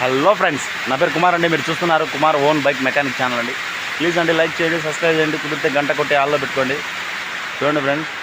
Hello friends, నా పేరు కుమార్ అండి. మీరు చూస్తున్నారు Kumar own bike mechanic channel అండి. ప్లీజ్ అండి లైక్ చేయండి, సబ్స్క్రైబ్ చేయండి, కుదిరితే గంట కొట్టి ఆల్లో పెట్టుకోండి. చూడండి ఫ్రెండ్స్,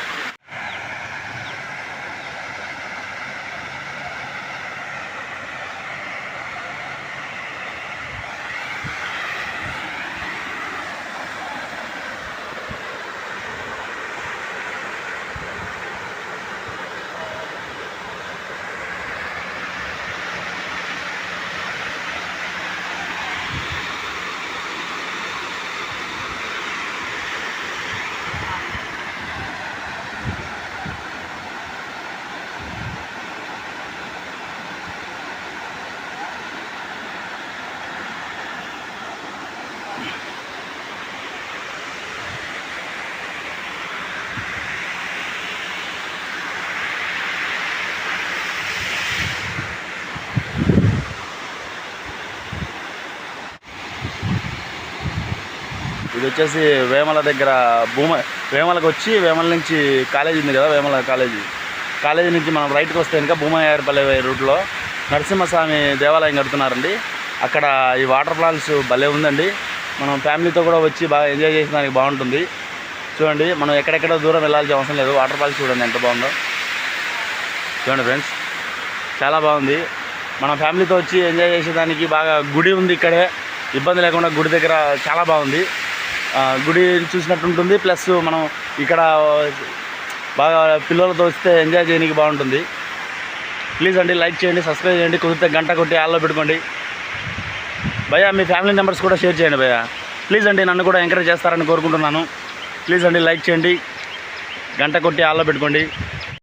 ఇది వచ్చేసి వేమల దగ్గర వేమలకు వచ్చి వేమల నుంచి కాలేజీ ఉంది కదా, వేమల కాలేజీ నుంచి మనం రైట్కి వస్తే ఇంకా భూమయ్యారపల్లి రూట్లో నరసింహస్వామి దేవాలయం కడుతున్నారండి. అక్కడ ఈ వాటర్ ఫాల్స్ భలే ఉందండి. మనం ఫ్యామిలీతో కూడా వచ్చి బాగా ఎంజాయ్ చేసడానికి బాగుంటుంది. చూడండి, మనం ఎక్కడెక్కడో దూరం వెళ్ళాల్సిన అవసరం లేదు. వాటర్ ఫాల్స్ చూడండి ఎంత బాగుందో. చూడండి ఫ్రెండ్స్, చాలా బాగుంది. మనం ఫ్యామిలీతో వచ్చి ఎంజాయ్ చేసేదానికి బాగా గుడి ఉంది ఇక్కడే, ఇబ్బంది లేకుండా గుడి దగ్గర చాలా బాగుంది. గుడి చూసినట్టు ఉంటుంది, ప్లస్ మనం ఇక్కడ బాగా పిల్లలతో వస్తే ఎంజాయ్ చేయడానికి బాగుంటుంది. ప్లీజ్ అండి లైక్ చేయండి, సబ్స్క్రైబ్ చేయండి, కుదిరితే గంట కొట్టి ఆల్లో పెట్టుకోండి. భయ్యా మీ ఫ్యామిలీ మెంబర్స్ కూడా షేర్ చేయండి భయ్యా. ప్లీజ్ అండి, నన్ను కూడా ఎంకరేజ్ చేస్తారని కోరుకుంటున్నాను. ప్లీజ్ అండి లైక్ చేయండి, గంట కొట్టి ఆల్లో పెట్టుకోండి.